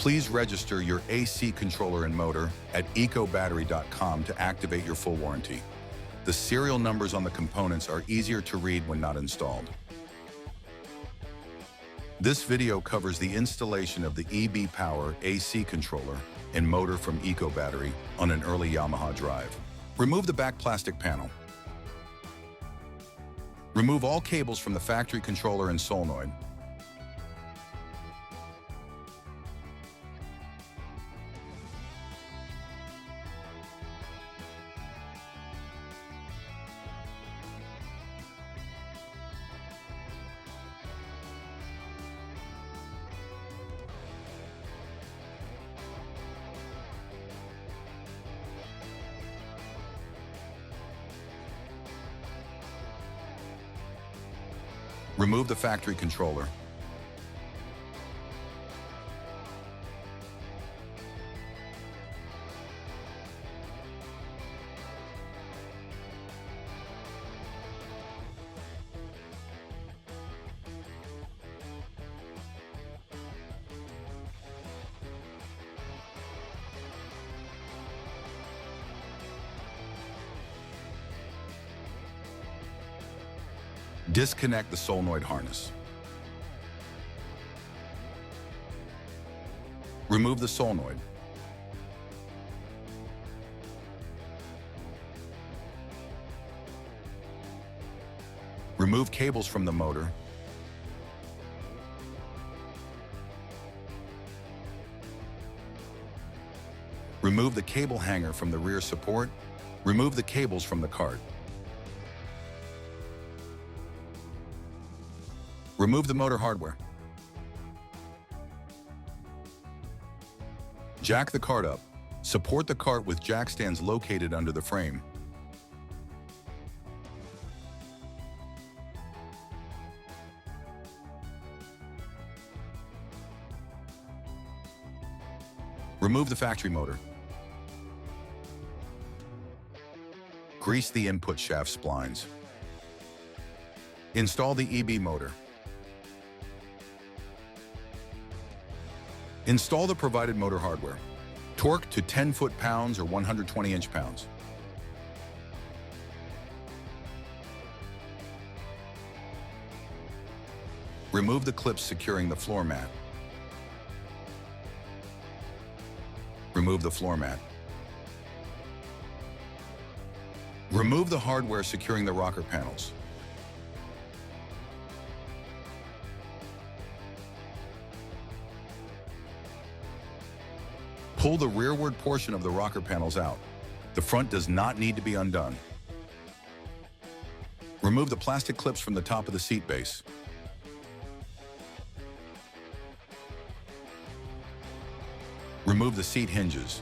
Please register your AC controller and motor at ecobattery.com to activate your full warranty. The serial numbers on the components are easier to read when not installed. This video covers the installation of the EB Power AC controller and motor from EcoBattery on an early Yamaha Drive. Remove the back plastic panel. Remove all cables from the factory controller and solenoid. Remove the factory controller. Disconnect the solenoid harness. Remove the solenoid. Remove cables from the motor. Remove the cable hanger from the rear support. Remove the cables from the cart. Remove the motor hardware. Jack the cart up. Support the cart with jack stands located under the frame. Remove the factory motor. Grease the input shaft splines. Install the EB motor. Install the provided motor hardware. Torque to 10 foot-pounds or 120 inch-pounds. Remove the clips securing the floor mat. Remove the floor mat. Remove the hardware securing the rocker panels. Pull the rearward portion of the rocker panels out. The front does not need to be undone. Remove the plastic clips from the top of the seat base. Remove the seat hinges.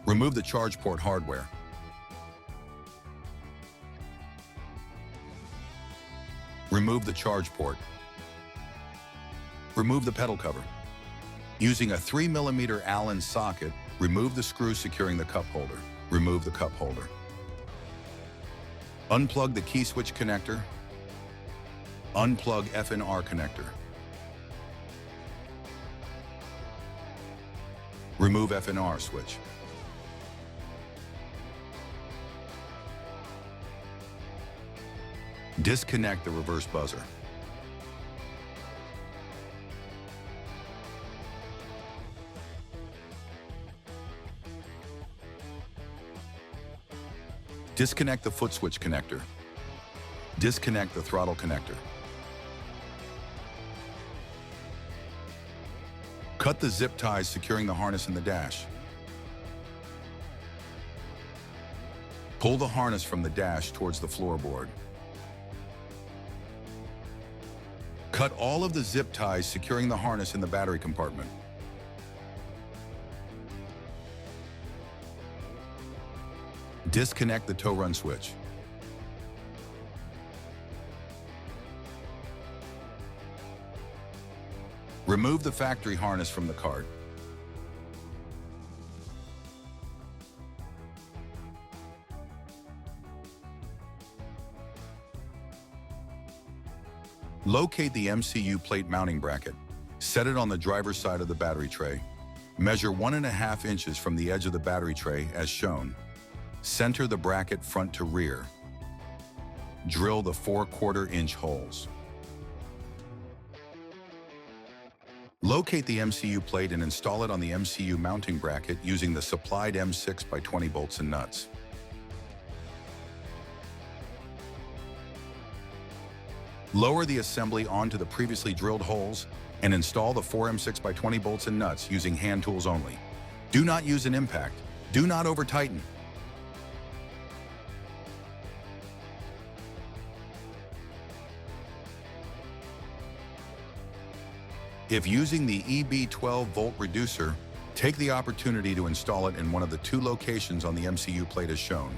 Remove the charge port hardware. Remove the charge port. Remove the pedal cover. Using a 3mm Allen socket, remove the screw securing the cup holder. Remove the cup holder. Unplug the key switch connector. Unplug F&R connector. Remove F&R switch. Disconnect the reverse buzzer. Disconnect the foot switch connector. Disconnect the throttle connector. Cut the zip ties securing the harness in the dash. Pull the harness from the dash towards the floorboard. Cut all of the zip ties securing the harness in the battery compartment. Disconnect the tow run switch. Remove the factory harness from the cart. Locate the MCU plate mounting bracket. Set it on the driver's side of the battery tray. Measure 1.5 inches from the edge of the battery tray as shown. Center the bracket front to rear. Drill the 4/4 inch holes. Locate the MCU plate and install it on the MCU mounting bracket using the supplied M6 by 20 bolts and nuts. Lower the assembly onto the previously drilled holes and install the 4 M6 by 20 bolts and nuts using hand tools only. Do not use an impact. Do not over-tighten. If using the EB 12-volt reducer, take the opportunity to install it in one of the 2 locations on the MCU plate as shown.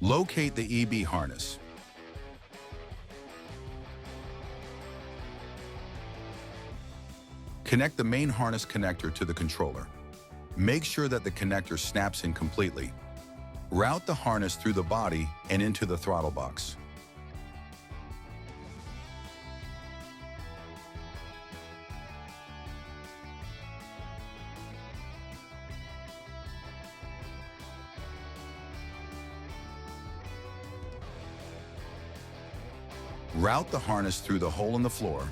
Locate the EB harness. Connect the main harness connector to the controller. Make sure that the connector snaps in completely. Route the harness through the body and into the throttle box. Route the harness through the hole in the floor.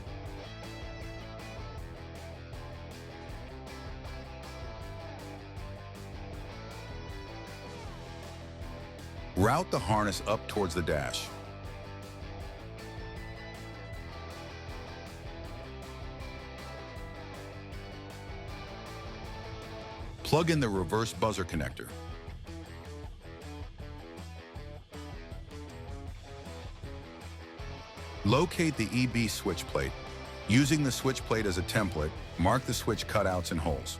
Route the harness up towards the dash. Plug in the reverse buzzer connector. Locate the EB switch plate. Using the switch plate as a template, mark the switch cutouts and holes.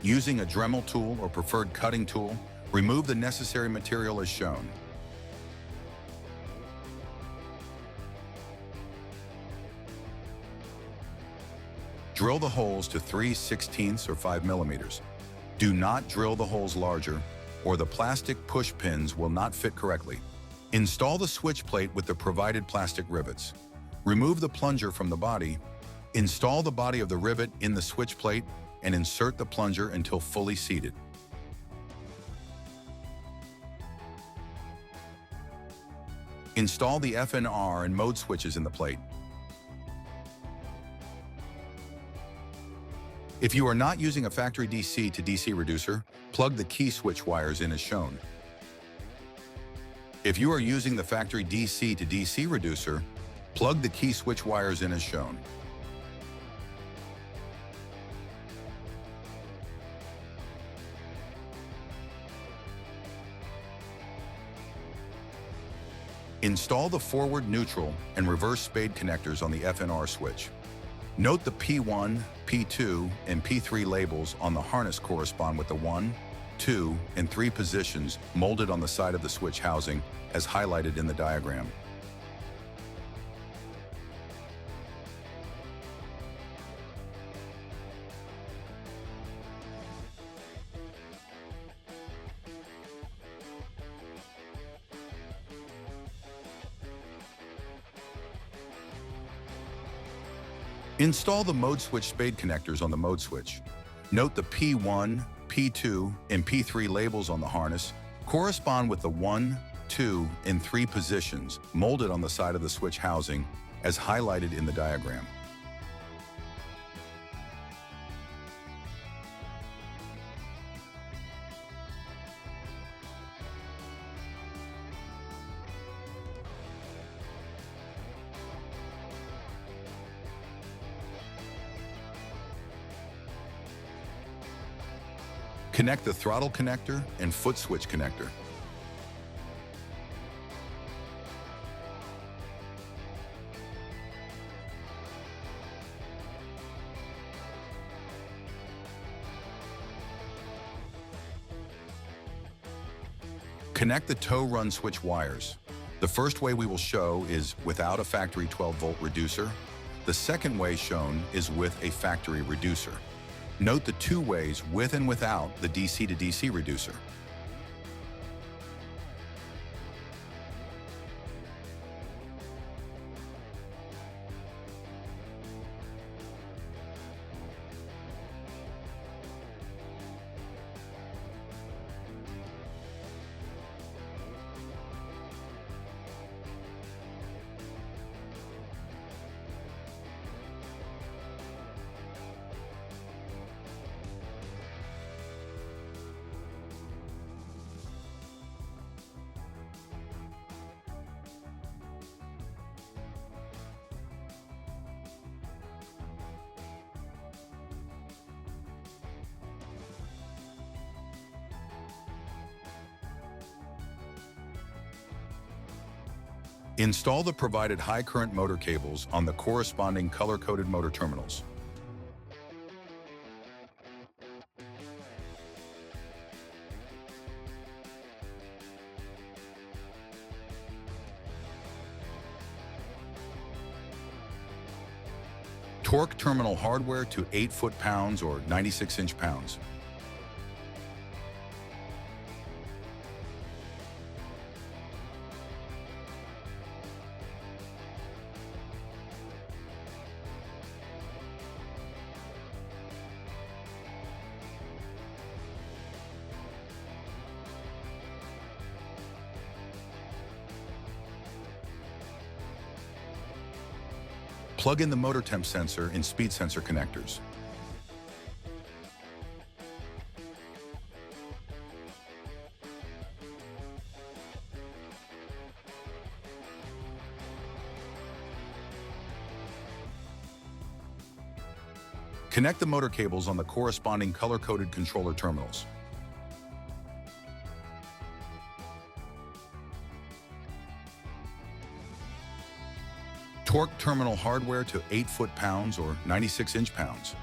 Using a Dremel tool or preferred cutting tool, remove the necessary material as shown. Drill the holes to 3/16 or 5 millimeters. Do not drill the holes larger, or the plastic push pins will not fit correctly. Install the switch plate with the provided plastic rivets. Remove the plunger from the body. Install the body of the rivet in the switch plate and insert the plunger until fully seated. Install the FNR and mode switches in the plate. If you are not using a factory DC to DC reducer, plug the key switch wires in as shown. If you are using the factory DC to DC reducer, plug the key switch wires in as shown. Install the forward neutral and reverse spade connectors on the FNR switch. Note the P1, P2, and P3 labels on the harness correspond with the 1, 2, and 3 positions molded on the side of the switch housing as highlighted in the diagram. Install the mode switch spade connectors on the mode switch. Note the P1, P2, and P3 labels on the harness correspond with the 1, 2, and 3 positions molded on the side of the switch housing as highlighted in the diagram. Connect the throttle connector and foot switch connector. Connect the tow run switch wires. The first way we will show is without a factory 12-volt reducer. The second way shown is with a factory reducer. Note the two ways with and without the DC to DC reducer. Install the provided high current motor cables on the corresponding color-coded motor terminals. Torque terminal hardware to 8 foot-pounds or 96 inch-pounds. Plug in the motor temp sensor and speed sensor connectors. Connect the motor cables on the corresponding color-coded controller terminals. Torque terminal hardware to 8 foot-pounds or 96 inch-pounds.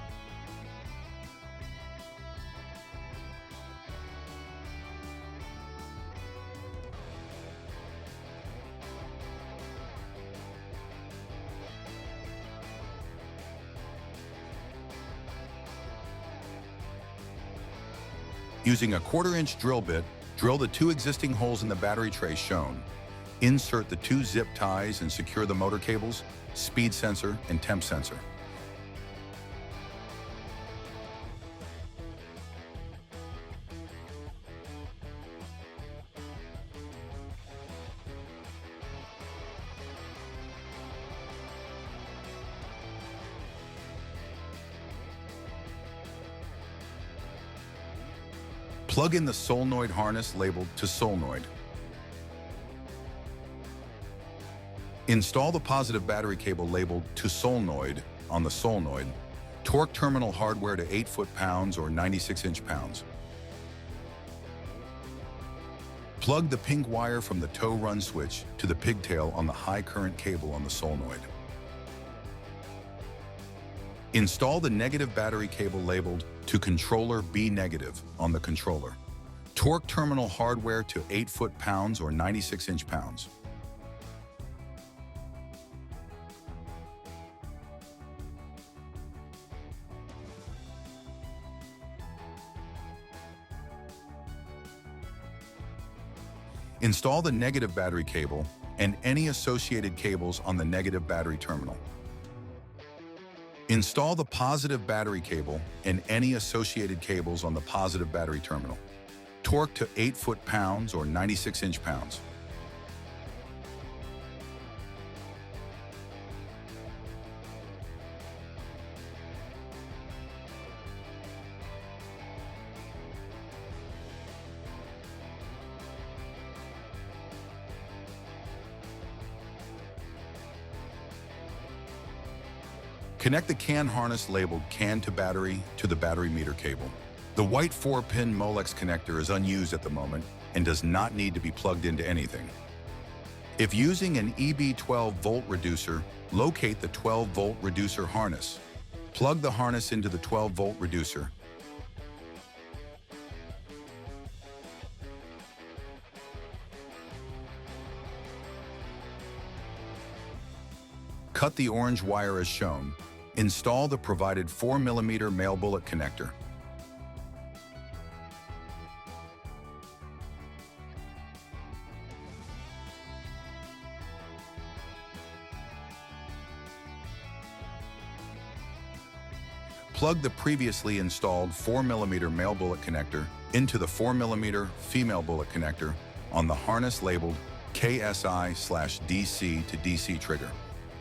Using a 1/4-inch drill bit, drill the 2 existing holes in the battery tray shown. Insert the 2 zip ties and secure the motor cables, speed sensor, and temp sensor. Plug in the solenoid harness labeled to solenoid. Install the positive battery cable labeled to solenoid on the solenoid. Torque terminal hardware to 8 foot-pounds or 96 inch-pounds. Plug the pink wire from the tow run switch to the pigtail on the high current cable on the solenoid. Install the negative battery cable labeled to controller B negative on the controller. Torque terminal hardware to 8 foot-pounds or 96 inch-pounds. Install the negative battery cable and any associated cables on the negative battery terminal. Install the positive battery cable and any associated cables on the positive battery terminal. Torque to 8 foot-pounds or 96 inch-pounds. Connect the CAN harness labeled CAN to battery to the battery meter cable. The white 4-pin Molex connector is unused at the moment and does not need to be plugged into anything. If using an EB 12-volt reducer, locate the 12-volt reducer harness. Plug the harness into the 12-volt reducer. Cut the orange wire as shown. Install the provided 4mm male bullet connector. Plug the previously installed 4mm male bullet connector into the 4mm female bullet connector on the harness labeled KSI/DC to DC trigger.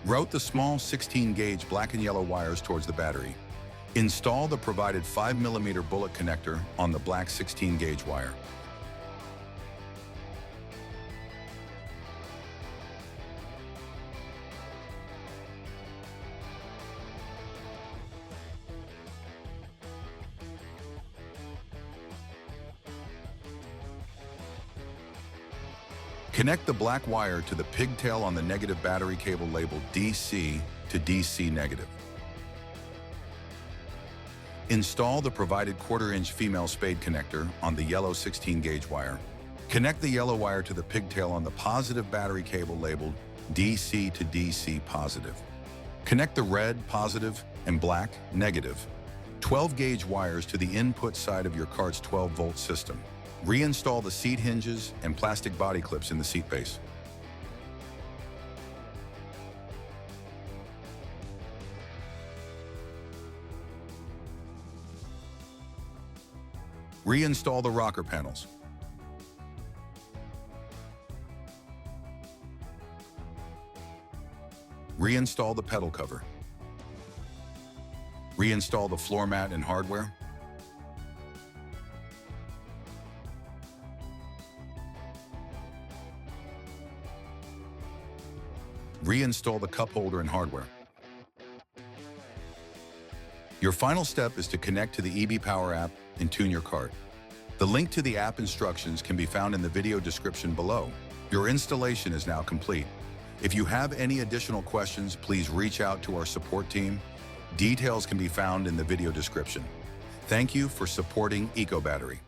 Route the small 16-gauge black and yellow wires towards the battery. Install the provided 5mm bullet connector on the black 16-gauge wire. Connect the black wire to the pigtail on the negative battery cable labeled DC to DC negative. Install the provided 1/4-inch female spade connector on the yellow 16-gauge wire. Connect the yellow wire to the pigtail on the positive battery cable labeled DC to DC positive. Connect the red positive and black negative 12-gauge wires to the input side of your cart's 12-volt system. Reinstall the seat hinges and plastic body clips in the seat base. Reinstall the rocker panels. Reinstall the pedal cover. Reinstall the floor mat and hardware. Reinstall the cup holder and hardware. Your final step is to connect to the EB Power app and tune your cart. The link to the app instructions can be found in the video description below. Your installation is now complete. If you have any additional questions, please reach out to our support team. Details can be found in the video description. Thank you for supporting EcoBattery.